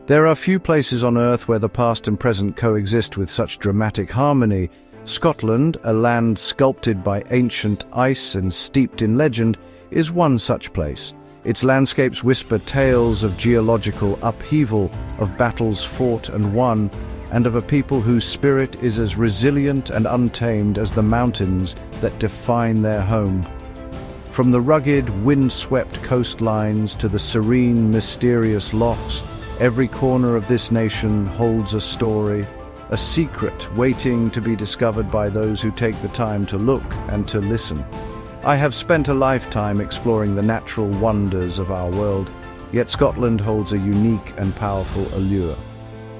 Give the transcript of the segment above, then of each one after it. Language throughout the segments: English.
There are few places on Earth where the past and present coexist with such dramatic harmony. Scotland, a land sculpted by ancient ice and steeped in legend, is one such place. Its landscapes whisper tales of geological upheaval, of battles fought and won, and of a people whose spirit is as resilient and untamed as the mountains that define their home. From the rugged, wind-swept coastlines to the serene, mysterious lochs, every corner of this nation holds a story, a secret waiting to be discovered by those who take the time to look and to listen. I have spent a lifetime exploring the natural wonders of our world, yet Scotland holds a unique and powerful allure.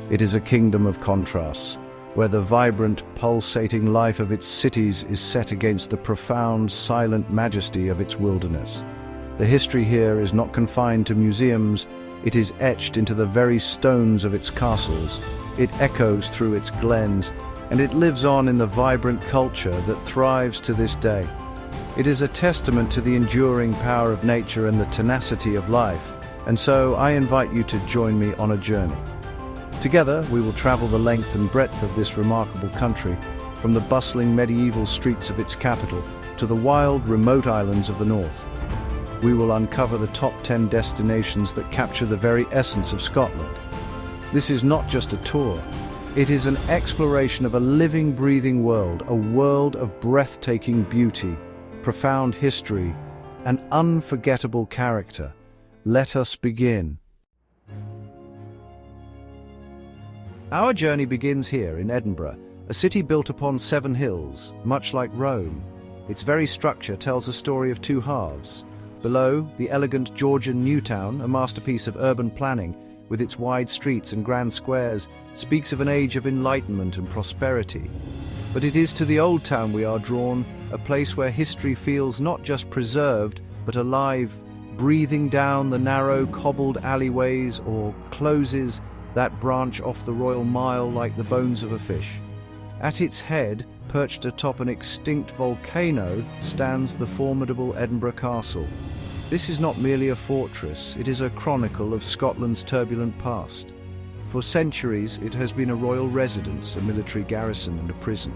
It is a kingdom of contrasts, where the vibrant, pulsating life of its cities is set against the profound, silent majesty of its wilderness. The history here is not confined to museums, it is etched into the very stones of its castles. It echoes through its glens, and it lives on in the vibrant culture that thrives to this day. It is a testament to the enduring power of nature and the tenacity of life, and so I invite you to join me on a journey. Together, we will travel the length and breadth of this remarkable country, from the bustling medieval streets of its capital to the wild, remote islands of the north. We will uncover the top 10 destinations that capture the very essence of Scotland. This is not just a tour. It is an exploration of a living, breathing world, a world of breathtaking beauty, profound history, and unforgettable character. Let us begin. Our journey begins here in Edinburgh, a city built upon 7 hills, much like Rome. Its very structure tells a story of 2 halves. Below, the elegant Georgian New Town, a masterpiece of urban planning, with its wide streets and grand squares, speaks of an age of enlightenment and prosperity. But it is to the Old Town we are drawn, a place where history feels not just preserved, but alive, breathing down the narrow, cobbled alleyways or closes that branch off the Royal Mile like the bones of a fish. At its head, perched atop an extinct volcano, stands the formidable Edinburgh Castle. This is not merely a fortress, it is a chronicle of Scotland's turbulent past. For centuries, it has been a royal residence, a military garrison and a prison.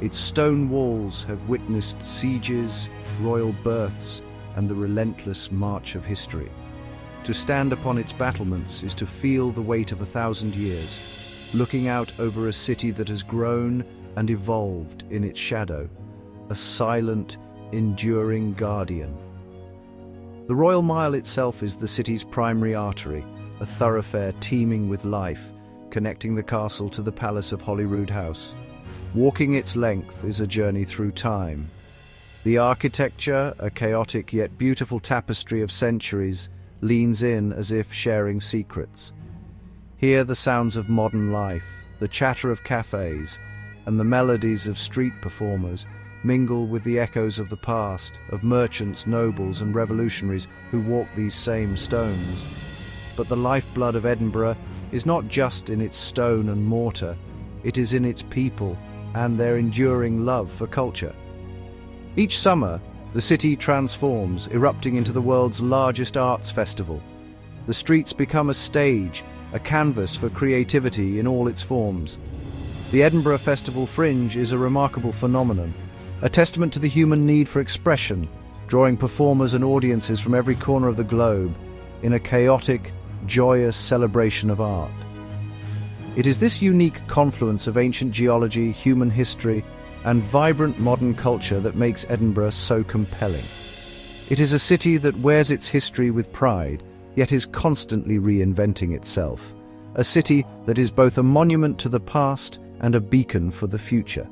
Its stone walls have witnessed sieges, royal births, and the relentless march of history. To stand upon its battlements is to feel the weight of 1,000 years, looking out over a city that has grown and evolved in its shadow, a silent, enduring guardian. The Royal Mile itself is the city's primary artery, a thoroughfare teeming with life, connecting the castle to the palace of Holyrood House. Walking its length is a journey through time. The architecture, a chaotic yet beautiful tapestry of centuries, leans in as if sharing secrets. Here the sounds of modern life, the chatter of cafes, and the melodies of street performers mingle with the echoes of the past, of merchants, nobles, and revolutionaries who walk these same stones. But the lifeblood of Edinburgh is not just in its stone and mortar, it is in its people and their enduring love for culture. Each summer, the city transforms, erupting into the world's largest arts festival. The streets become a stage, a canvas for creativity in all its forms. The Edinburgh Festival Fringe is a remarkable phenomenon, a testament to the human need for expression, drawing performers and audiences from every corner of the globe in a chaotic, joyous celebration of art. It is this unique confluence of ancient geology, human history, and vibrant modern culture that makes Edinburgh so compelling. It is a city that wears its history with pride, yet is constantly reinventing itself. A city that is both a monument to the past and a beacon for the future.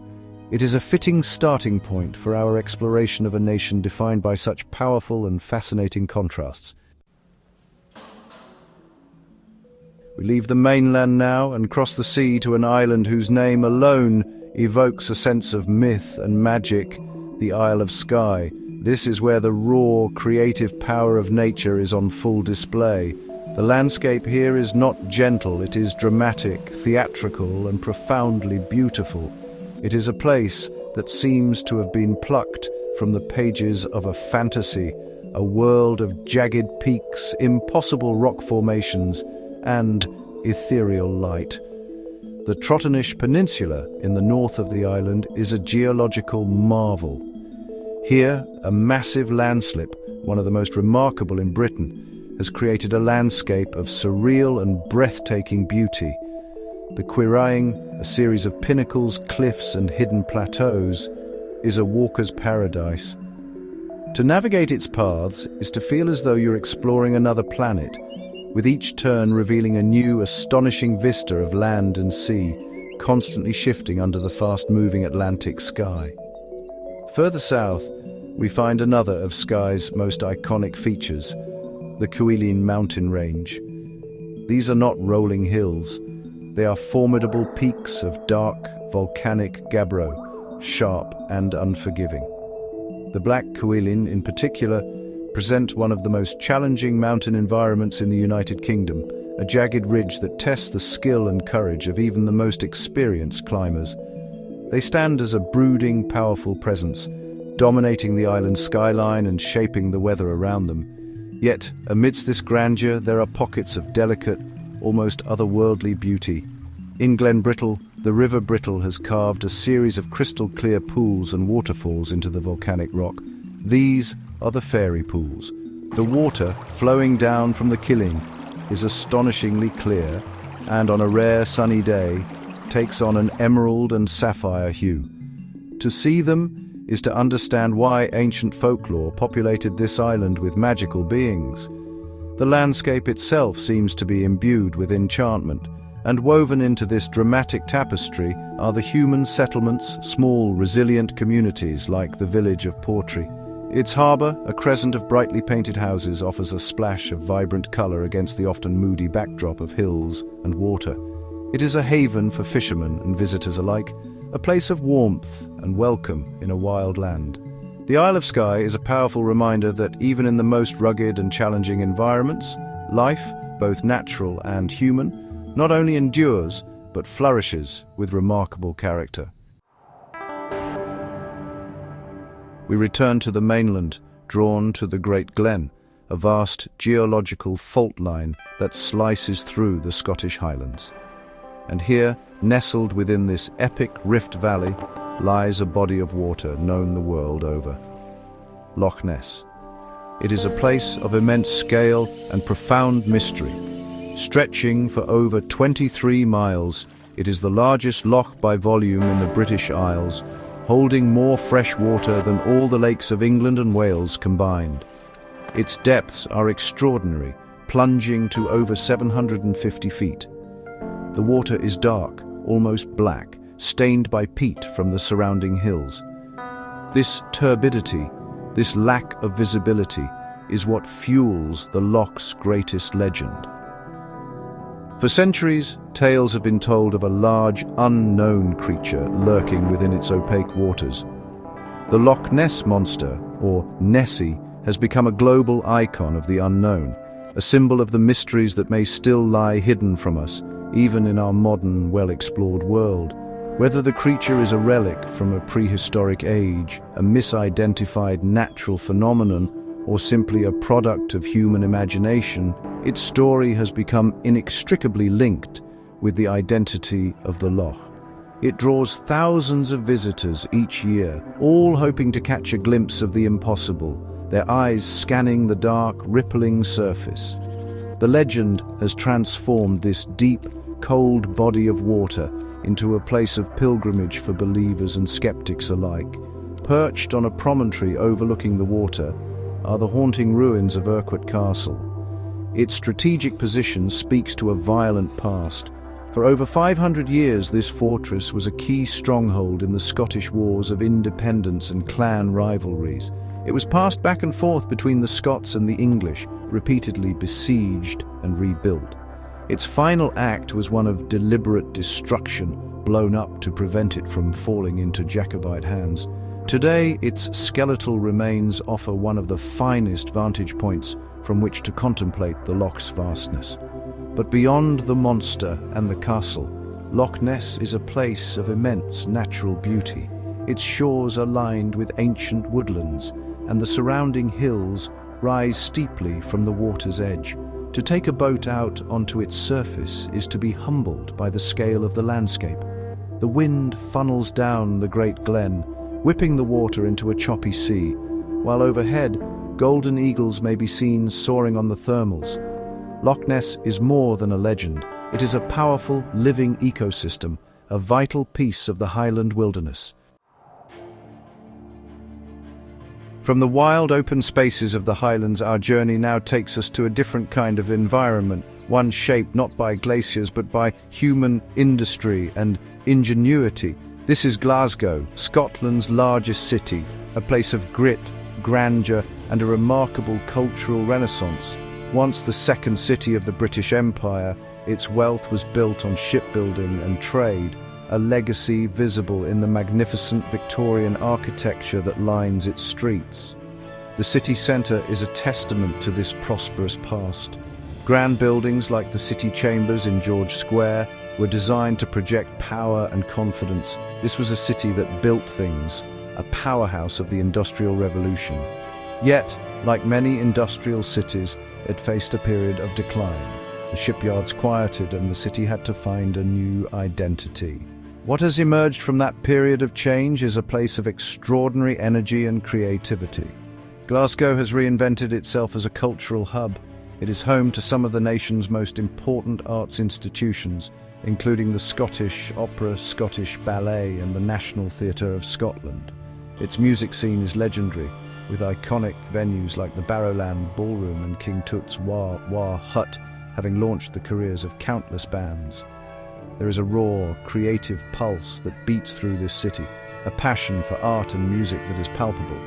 It is a fitting starting point for our exploration of a nation defined by such powerful and fascinating contrasts. We leave the mainland now and cross the sea to an island whose name alone evokes a sense of myth and magic, the Isle of Skye. This is where the raw, creative power of nature is on full display. The landscape here is not gentle, it is dramatic, theatrical, and profoundly beautiful. It is a place that seems to have been plucked from the pages of a fantasy, a world of jagged peaks, impossible rock formations, and ethereal light. The Trottenish Peninsula in the north of the island is a geological marvel. Here, a massive landslip, one of the most remarkable in Britain, has created a landscape of surreal and breathtaking beauty. The Quiraing, a series of pinnacles, cliffs and hidden plateaus, is a walker's paradise. To navigate its paths is to feel as though you're exploring another planet, with each turn revealing a new, astonishing vista of land and sea, constantly shifting under the fast-moving Atlantic sky. Further south, we find another of Skye's most iconic features, the Cuillin mountain range. These are not rolling hills. They are formidable peaks of dark, volcanic gabbro, sharp and unforgiving. The Black Cuillin, in particular, present one of the most challenging mountain environments in the United Kingdom, a jagged ridge that tests the skill and courage of even the most experienced climbers. They stand as a brooding, powerful presence, dominating the island's skyline and shaping the weather around them. Yet, amidst this grandeur, there are pockets of delicate, almost otherworldly beauty. In Glen Brittle, the River Brittle has carved a series of crystal-clear pools and waterfalls into the volcanic rock. These are the fairy pools. The water, flowing down from the Cuillin, is astonishingly clear and, on a rare sunny day, takes on an emerald and sapphire hue. To see them is to understand why ancient folklore populated this island with magical beings. The landscape itself seems to be imbued with enchantment, and woven into this dramatic tapestry are the human settlements, small, resilient communities like the village of Portree. Its harbour, a crescent of brightly painted houses, offers a splash of vibrant colour against the often moody backdrop of hills and water. It is a haven for fishermen and visitors alike, a place of warmth and welcome in a wild land. The Isle of Skye is a powerful reminder that even in the most rugged and challenging environments, life, both natural and human, not only endures, but flourishes with remarkable character. We return to the mainland, drawn to the Great Glen, a vast geological fault line that slices through the Scottish Highlands. And here, nestled within this epic rift valley, lies a body of water known the world over. Loch Ness. It is a place of immense scale and profound mystery. Stretching for over 23 miles, it is the largest loch by volume in the British Isles, holding more fresh water than all the lakes of England and Wales combined. Its depths are extraordinary, plunging to over 750 feet. The water is dark, almost black, stained by peat from the surrounding hills. This turbidity, this lack of visibility, is what fuels the loch's greatest legend. For centuries, tales have been told of a large, unknown creature lurking within its opaque waters. The Loch Ness monster, or Nessie, has become a global icon of the unknown, a symbol of the mysteries that may still lie hidden from us, even in our modern, well-explored world. Whether the creature is a relic from a prehistoric age, a misidentified natural phenomenon, or simply a product of human imagination, its story has become inextricably linked with the identity of the Loch. It draws thousands of visitors each year, all hoping to catch a glimpse of the impossible, their eyes scanning the dark, rippling surface. The legend has transformed this deep, cold body of water into a place of pilgrimage for believers and skeptics alike. Perched on a promontory overlooking the water are the haunting ruins of Urquhart Castle. Its strategic position speaks to a violent past. For over 500 years, this fortress was a key stronghold in the Scottish wars of independence and clan rivalries. It was passed back and forth between the Scots and the English, repeatedly besieged and rebuilt. Its final act was one of deliberate destruction, blown up to prevent it from falling into Jacobite hands. Today, its skeletal remains offer one of the finest vantage points from which to contemplate the loch's vastness. But beyond the monster and the castle, Loch Ness is a place of immense natural beauty. Its shores are lined with ancient woodlands, and the surrounding hills rise steeply from the water's edge. To take a boat out onto its surface is to be humbled by the scale of the landscape. The wind funnels down the great glen, whipping the water into a choppy sea, while overhead, golden eagles may be seen soaring on the thermals. Loch Ness is more than a legend. It is a powerful, living ecosystem, a vital piece of the Highland Wilderness. From the wild open spaces of the Highlands, our journey now takes us to a different kind of environment, one shaped not by glaciers but by human industry and ingenuity. This is Glasgow, Scotland's largest city, a place of grit, grandeur, and a remarkable cultural renaissance. Once the second city of the British Empire, its wealth was built on shipbuilding and trade, a legacy visible in the magnificent Victorian architecture that lines its streets. The city centre is a testament to this prosperous past. Grand buildings like the city chambers in George Square were designed to project power and confidence. This was a city that built things, a powerhouse of the Industrial Revolution. Yet, like many industrial cities, it faced a period of decline. The shipyards quieted and the city had to find a new identity. What has emerged from that period of change is a place of extraordinary energy and creativity. Glasgow has reinvented itself as a cultural hub. It is home to some of the nation's most important arts institutions, including the Scottish Opera, Scottish Ballet, and the National Theatre of Scotland. Its music scene is legendary, with iconic venues like the Barrowland Ballroom and King Tut's Wah Wah Hut having launched the careers of countless bands. There is a raw, creative pulse that beats through this city, a passion for art and music that is palpable.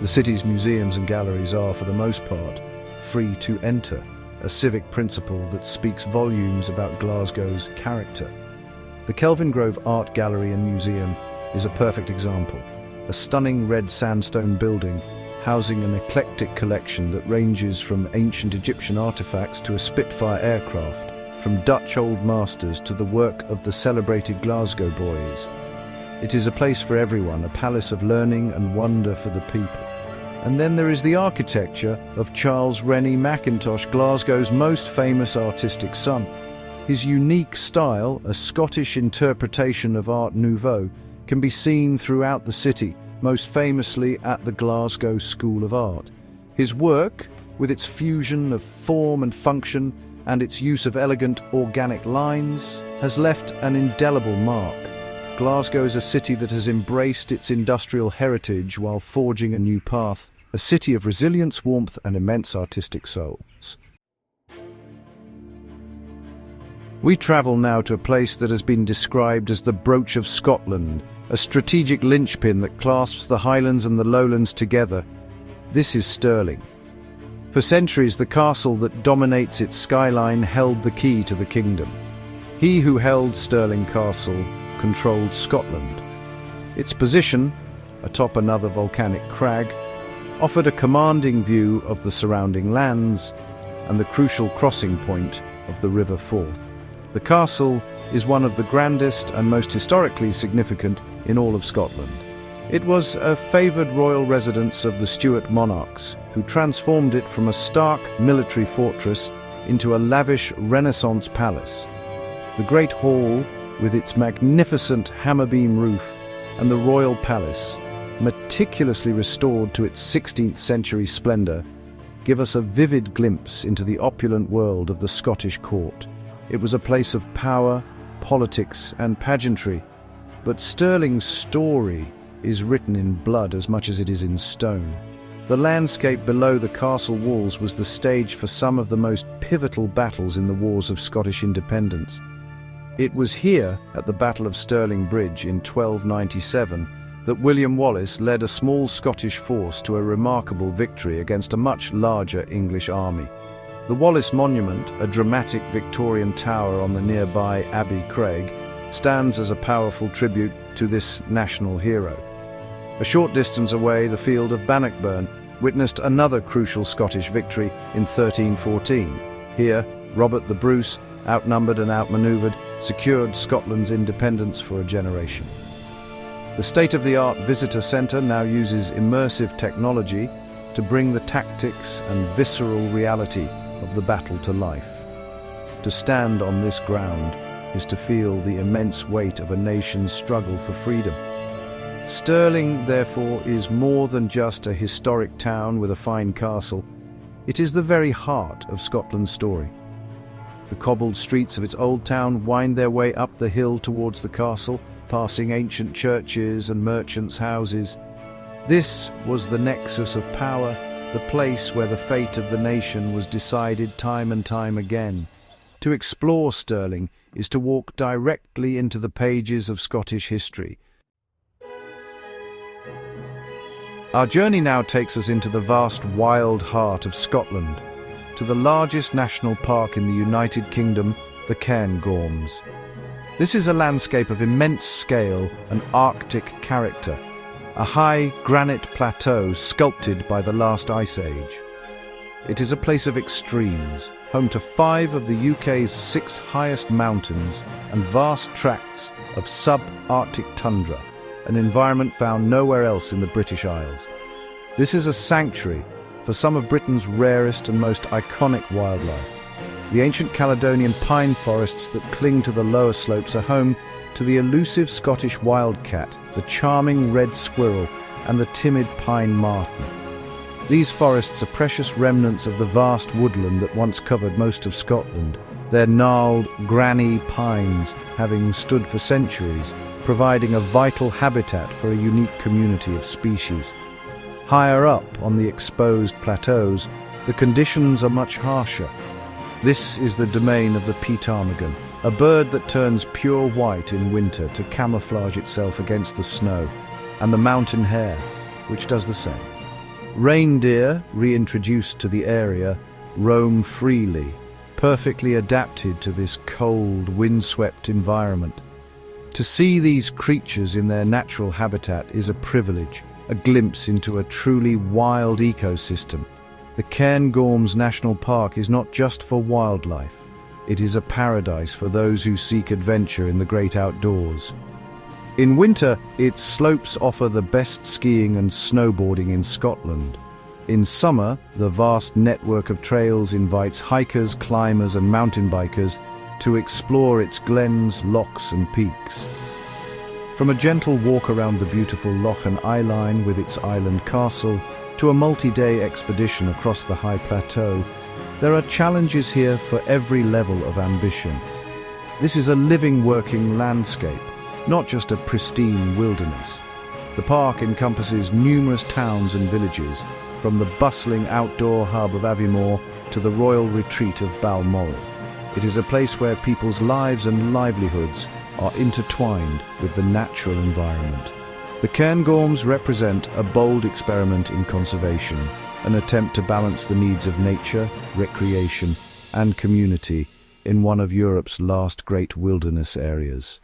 The city's museums and galleries are, for the most part, free to enter, a civic principle that speaks volumes about Glasgow's character. The Kelvin Grove Art Gallery and Museum is a perfect example, a stunning red sandstone building housing an eclectic collection that ranges from ancient Egyptian artifacts to a Spitfire aircraft, from Dutch old masters to the work of the celebrated Glasgow boys. It is a place for everyone, a palace of learning and wonder for the people. And then there is the architecture of Charles Rennie Mackintosh, Glasgow's most famous artistic son. His unique style, a Scottish interpretation of Art Nouveau, can be seen throughout the city, most famously at the Glasgow School of Art. His work, with its fusion of form and function and its use of elegant organic lines, has left an indelible mark. Glasgow is a city that has embraced its industrial heritage while forging a new path, a city of resilience, warmth, and immense artistic souls. We travel now to a place that has been described as the brooch of Scotland, a strategic linchpin that clasps the Highlands and the Lowlands together. This is Stirling. For centuries, the castle that dominates its skyline held the key to the kingdom. He who held Stirling Castle controlled Scotland. Its position, atop another volcanic crag, offered a commanding view of the surrounding lands and the crucial crossing point of the River Forth. The castle is one of the grandest and most historically significant in all of Scotland. It was a favoured royal residence of the Stuart monarchs, who transformed it from a stark military fortress into a lavish Renaissance palace. The Great Hall, with its magnificent hammer-beam roof, and the royal palace, meticulously restored to its 16th century splendour, give us a vivid glimpse into the opulent world of the Scottish court. It was a place of power, politics, and pageantry, but Stirling's story is written in blood as much as it is in stone. The landscape below the castle walls was the stage for some of the most pivotal battles in the wars of Scottish independence. It was here, at the Battle of Stirling Bridge in 1297, that William Wallace led a small Scottish force to a remarkable victory against a much larger English army. The Wallace Monument, a dramatic Victorian tower on the nearby Abbey Craig, stands as a powerful tribute to this national hero. A short distance away, the field of Bannockburn witnessed another crucial Scottish victory in 1314. Here, Robert the Bruce, outnumbered and outmaneuvered, secured Scotland's independence for a generation. The state-of-the-art visitor centre now uses immersive technology to bring the tactics and visceral reality of the battle to life. To stand on this ground is to feel the immense weight of a nation's struggle for freedom. Stirling, therefore, is more than just a historic town with a fine castle. It is the very heart of Scotland's story. The cobbled streets of its old town wind their way up the hill towards the castle, passing ancient churches and merchants' houses. This was the nexus of power, the place where the fate of the nation was decided time and time again. To explore Stirling is to walk directly into the pages of Scottish history. Our journey now takes us into the vast wild heart of Scotland, to the largest national park in the United Kingdom, the Cairngorms. This is a landscape of immense scale and Arctic character, a high granite plateau sculpted by the last ice age. It is a place of extremes, home to 5 of the UK's 6 highest mountains and vast tracts of sub-Arctic tundra, an environment found nowhere else in the British Isles. This is a sanctuary for some of Britain's rarest and most iconic wildlife. The ancient Caledonian pine forests that cling to the lower slopes are home to the elusive Scottish wildcat, the charming red squirrel, and the timid pine marten. These forests are precious remnants of the vast woodland that once covered most of Scotland, their gnarled, granny pines having stood for centuries, providing a vital habitat for a unique community of species. Higher up on the exposed plateaus, the conditions are much harsher. This is the domain of the ptarmigan, a bird that turns pure white in winter to camouflage itself against the snow, and the mountain hare, which does the same. Reindeer, reintroduced to the area, roam freely, perfectly adapted to this cold, windswept environment. To see these creatures in their natural habitat is a privilege, a glimpse into a truly wild ecosystem. The Cairngorms National Park is not just for wildlife. It is a paradise for those who seek adventure in the great outdoors. In winter, its slopes offer the best skiing and snowboarding in Scotland. In summer, the vast network of trails invites hikers, climbers, and mountain bikers to explore its glens, lochs, and peaks. From a gentle walk around the beautiful Loch and Eyeline with its island castle, to a multi-day expedition across the high plateau, there are challenges here for every level of ambition. This is a living, working landscape, not just a pristine wilderness. The park encompasses numerous towns and villages, from the bustling outdoor hub of Aviemore to the royal retreat of Balmoral. It is a place where people's lives and livelihoods are intertwined with the natural environment. The Cairngorms represent a bold experiment in conservation, an attempt to balance the needs of nature, recreation, and community in one of Europe's last great wilderness areas.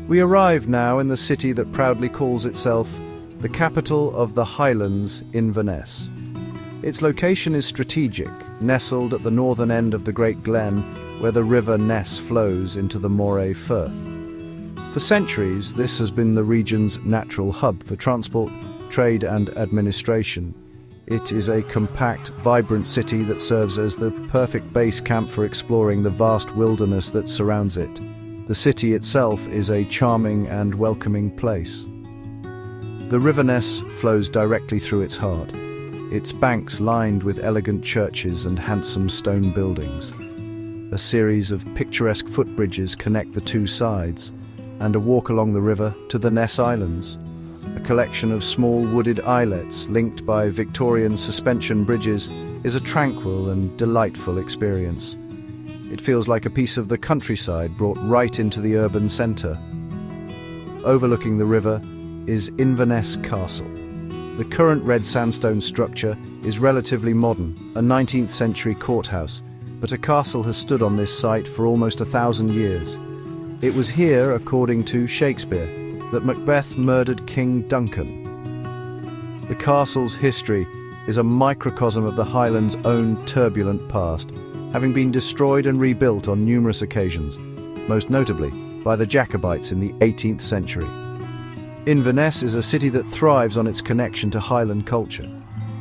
We arrive now in the city that proudly calls itself the capital of the Highlands, Inverness. Its location is strategic, nestled at the northern end of the Great Glen, where the river Ness flows into the Moray Firth. For centuries, this has been the region's natural hub for transport, trade and administration. It is a compact, vibrant city that serves as the perfect base camp for exploring the vast wilderness that surrounds it. The city itself is a charming and welcoming place. The River Ness flows directly through its heart, its banks lined with elegant churches and handsome stone buildings. A series of picturesque footbridges connect the two sides, and a walk along the river to the Ness Islands, a collection of small wooded islets linked by Victorian suspension bridges, is a tranquil and delightful experience. It feels like a piece of the countryside brought right into the urban centre. Overlooking the river is Inverness Castle. The current red sandstone structure is relatively modern, a 19th century courthouse, but a castle has stood on this site for almost 1,000 years. It was here, according to Shakespeare, that Macbeth murdered King Duncan. The castle's history is a microcosm of the Highlands' own turbulent past, having been destroyed and rebuilt on numerous occasions, most notably by the Jacobites in the 18th century. Inverness is a city that thrives on its connection to Highland culture.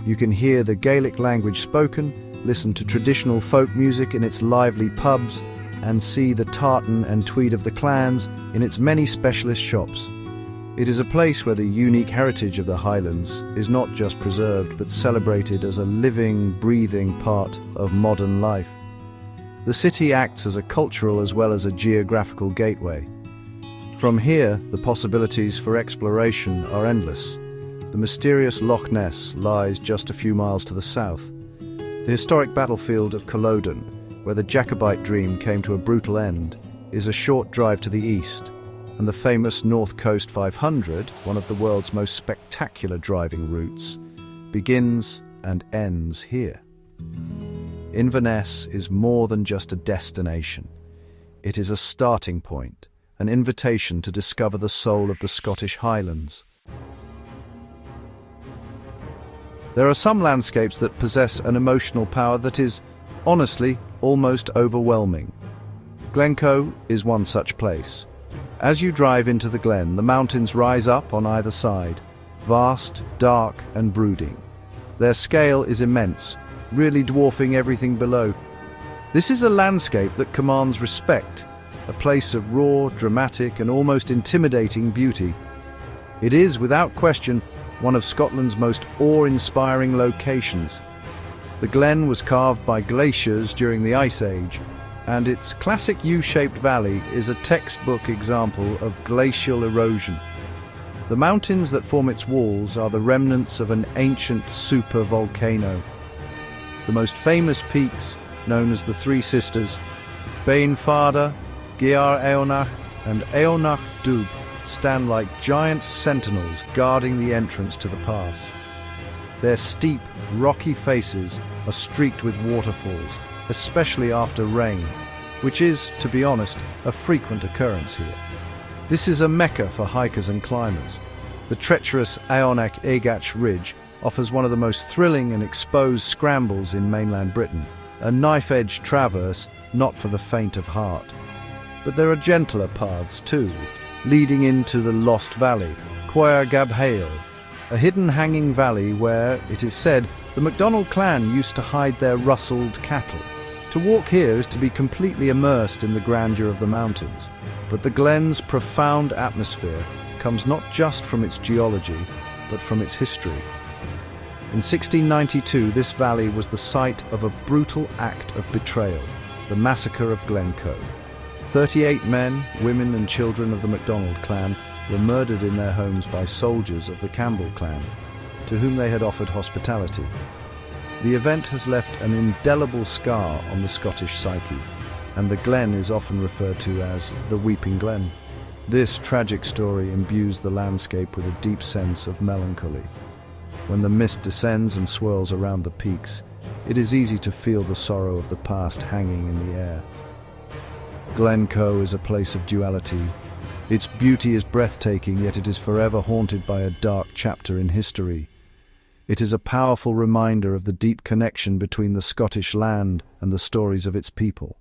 You can hear the Gaelic language spoken, listen to traditional folk music in its lively pubs, and see the tartan and tweed of the clans in its many specialist shops. It is a place where the unique heritage of the Highlands is not just preserved but celebrated as a living, breathing part of modern life. The city acts as a cultural as well as a geographical gateway. From here, the possibilities for exploration are endless. The mysterious Loch Ness lies just a few miles to the south. The historic battlefield of Culloden, where the Jacobite dream came to a brutal end, is a short drive to the east, and the famous North Coast 500, one of the world's most spectacular driving routes, begins and ends here. Inverness is more than just a destination. It is a starting point, an invitation to discover the soul of the Scottish Highlands. There are some landscapes that possess an emotional power that is, honestly, almost overwhelming. Glencoe is one such place. As you drive into the glen, the mountains rise up on either side, vast, dark, and brooding. Their scale is immense, really dwarfing everything below. This is a landscape that commands respect, a place of raw, dramatic, and almost intimidating beauty. It is, without question, one of Scotland's most awe-inspiring locations. The glen was carved by glaciers during the Ice Age, and its classic U-shaped valley is a textbook example of glacial erosion. The mountains that form its walls are the remnants of an ancient supervolcano. The most famous peaks, known as the Three Sisters, Beinn Fada, Giar Eonach, and Eonach Dubh, stand like giant sentinels guarding the entrance to the pass. Their steep, rocky faces are streaked with waterfalls, especially after rain, which is, to be honest, a frequent occurrence here. This is a mecca for hikers and climbers. The treacherous Eonach Aigach Ridge offers one of the most thrilling and exposed scrambles in mainland Britain, a knife-edge traverse not for the faint of heart. But there are gentler paths too, leading into the Lost Valley, Coir Gab Hale, a hidden hanging valley where, it is said, the MacDonald clan used to hide their rustled cattle. To walk here is to be completely immersed in the grandeur of the mountains, but the glen's profound atmosphere comes not just from its geology, but from its history. In 1692, this valley was the site of a brutal act of betrayal, the massacre of Glencoe. 38 men, women and children of the MacDonald clan were murdered in their homes by soldiers of the Campbell clan, to whom they had offered hospitality. The event has left an indelible scar on the Scottish psyche, and the glen is often referred to as the Weeping Glen. This tragic story imbues the landscape with a deep sense of melancholy. When the mist descends and swirls around the peaks, it is easy to feel the sorrow of the past hanging in the air. Glencoe is a place of duality. Its beauty is breathtaking, yet it is forever haunted by a dark chapter in history. It is a powerful reminder of the deep connection between the Scottish land and the stories of its people.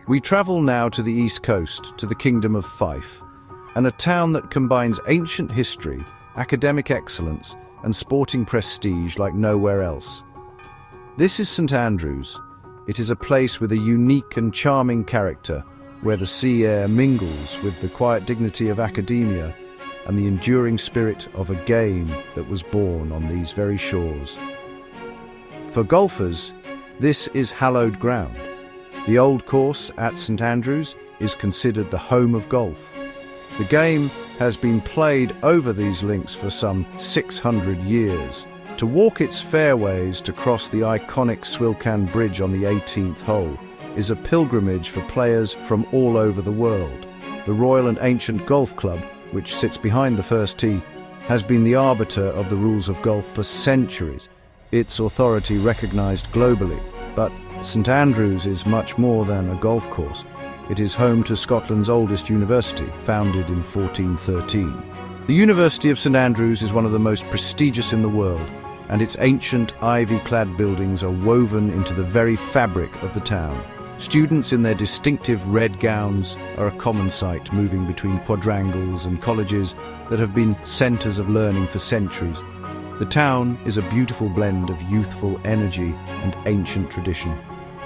We travel now to the east coast, to the Kingdom of Fife, and a town that combines ancient history, academic excellence, and sporting prestige like nowhere else. This is St Andrews. It is a place with a unique and charming character, where the sea air mingles with the quiet dignity of academia and the enduring spirit of a game that was born on these very shores. For golfers, this is hallowed ground. The old course at St Andrews is considered the home of golf. The game has been played over these links for some 600 years. To walk its fairways to cross the iconic Swilcan Bridge on the 18th hole is a pilgrimage for players from all over the world. The Royal and Ancient Golf Club, which sits behind the first tee, has been the arbiter of the rules of golf for centuries, its authority recognized globally. But St Andrews is much more than a golf course. It is home to Scotland's oldest university, founded in 1413. The University of St Andrews is one of the most prestigious in the world, and its ancient ivy-clad buildings are woven into the very fabric of the town. Students in their distinctive red gowns are a common sight, moving between quadrangles and colleges that have been centres of learning for centuries. The town is a beautiful blend of youthful energy and ancient tradition.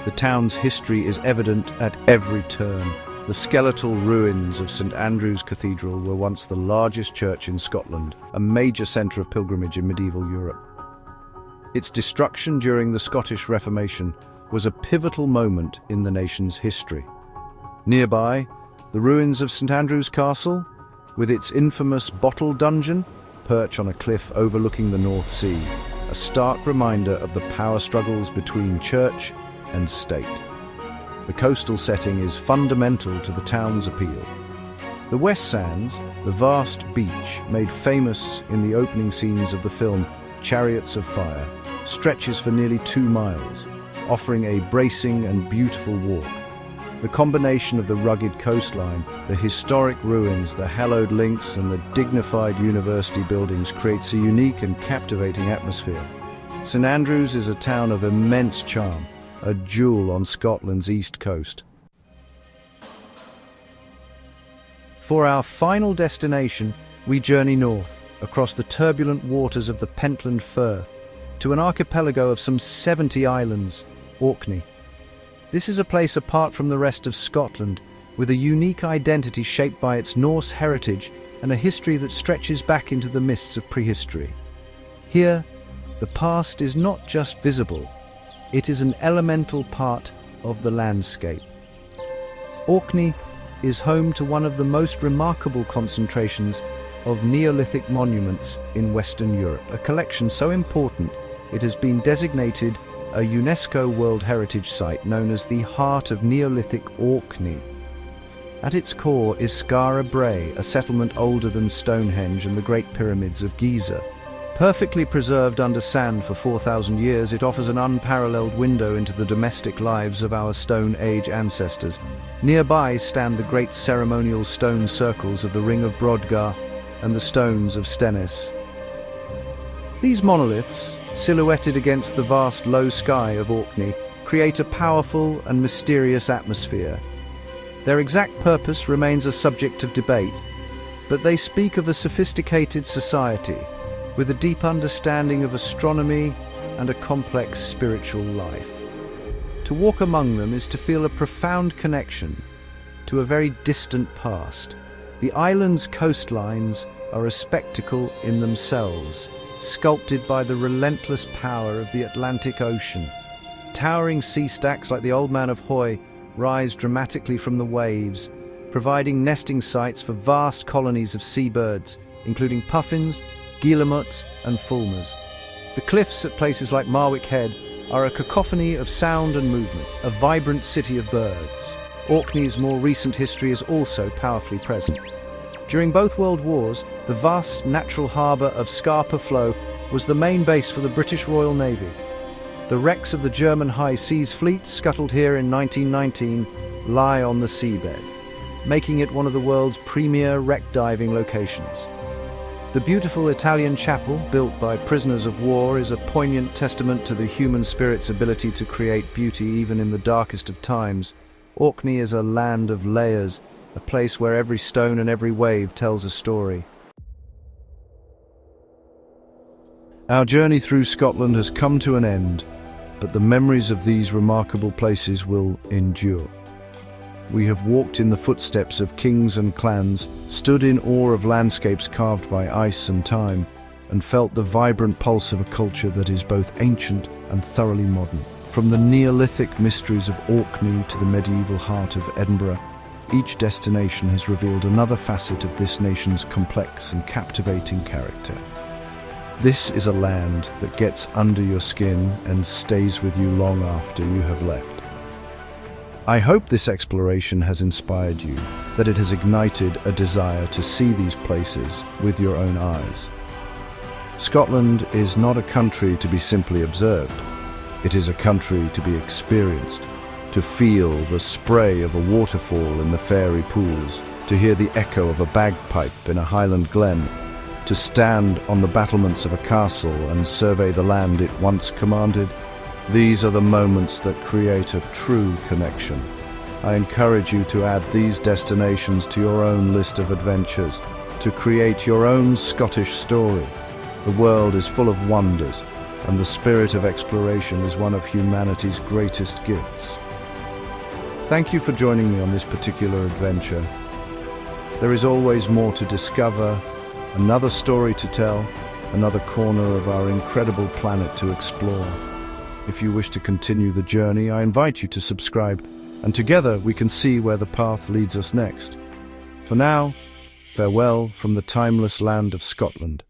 The town's history is evident at every turn. The skeletal ruins of St Andrew's Cathedral were once the largest church in Scotland, a major centre of pilgrimage in medieval Europe. Its destruction during the Scottish Reformation was a pivotal moment in the nation's history. Nearby, the ruins of St Andrew's Castle, with its infamous bottle dungeon, perch on a cliff overlooking the North Sea, a stark reminder of the power struggles between church and state. The coastal setting is fundamental to the town's appeal. The West Sands, the vast beach made famous in the opening scenes of the film Chariots of Fire, stretches for nearly 2 miles, offering a bracing and beautiful walk. The combination of the rugged coastline, the historic ruins, the hallowed links, and the dignified university buildings creates a unique and captivating atmosphere. St Andrews is a town of immense charm, a jewel on Scotland's east coast. For our final destination, we journey north, across the turbulent waters of the Pentland Firth, to an archipelago of some 70 islands, Orkney. This is a place apart from the rest of Scotland, with a unique identity shaped by its Norse heritage and a history that stretches back into the mists of prehistory. Here, the past is not just visible, it is an elemental part of the landscape. Orkney is home to one of the most remarkable concentrations of Neolithic monuments in Western Europe, a collection so important it has been designated a UNESCO World Heritage Site known as the Heart of Neolithic Orkney. At its core is Skara Brae, a settlement older than Stonehenge and the Great Pyramids of Giza. Perfectly preserved under sand for 4,000 years, it offers an unparalleled window into the domestic lives of our Stone Age ancestors. Nearby stand the great ceremonial stone circles of the Ring of Brodgar and the Stones of Stennis. These monoliths, silhouetted against the vast low sky of Orkney, create a powerful and mysterious atmosphere. Their exact purpose remains a subject of debate, but they speak of a sophisticated society with a deep understanding of astronomy and a complex spiritual life. To walk among them is to feel a profound connection to a very distant past. The island's coastlines are a spectacle in themselves, sculpted by the relentless power of the Atlantic Ocean. Towering sea stacks like the Old Man of Hoy rise dramatically from the waves, providing nesting sites for vast colonies of seabirds, including puffins, guillemots and fulmars. The cliffs at places like Marwick Head are a cacophony of sound and movement, a vibrant city of birds. Orkney's more recent history is also powerfully present. During both World Wars, the vast natural harbour of Scapa Flow was the main base for the British Royal Navy. The wrecks of the German High Seas Fleet, scuttled here in 1919, lie on the seabed, making it one of the world's premier wreck diving locations. The beautiful Italian chapel, built by prisoners of war, is a poignant testament to the human spirit's ability to create beauty even in the darkest of times. Orkney is a land of layers, a place where every stone and every wave tells a story. Our journey through Scotland has come to an end, but the memories of these remarkable places will endure. We have walked in the footsteps of kings and clans, stood in awe of landscapes carved by ice and time, and felt the vibrant pulse of a culture that is both ancient and thoroughly modern. From the Neolithic mysteries of Orkney to the medieval heart of Edinburgh, each destination has revealed another facet of this nation's complex and captivating character. This is a land that gets under your skin and stays with you long after you have left. I hope this exploration has inspired you, that it has ignited a desire to see these places with your own eyes. Scotland is not a country to be simply observed. It is a country to be experienced, to feel the spray of a waterfall in the fairy pools, to hear the echo of a bagpipe in a Highland glen, to stand on the battlements of a castle and survey the land it once commanded. These are the moments that create a true connection. I encourage you to add these destinations to your own list of adventures, to create your own Scottish story. The world is full of wonders, and the spirit of exploration is one of humanity's greatest gifts. Thank you for joining me on this particular adventure. There is always more to discover, another story to tell, another corner of our incredible planet to explore. If you wish to continue the journey, I invite you to subscribe, and together we can see where the path leads us next. For now, farewell from the timeless land of Scotland.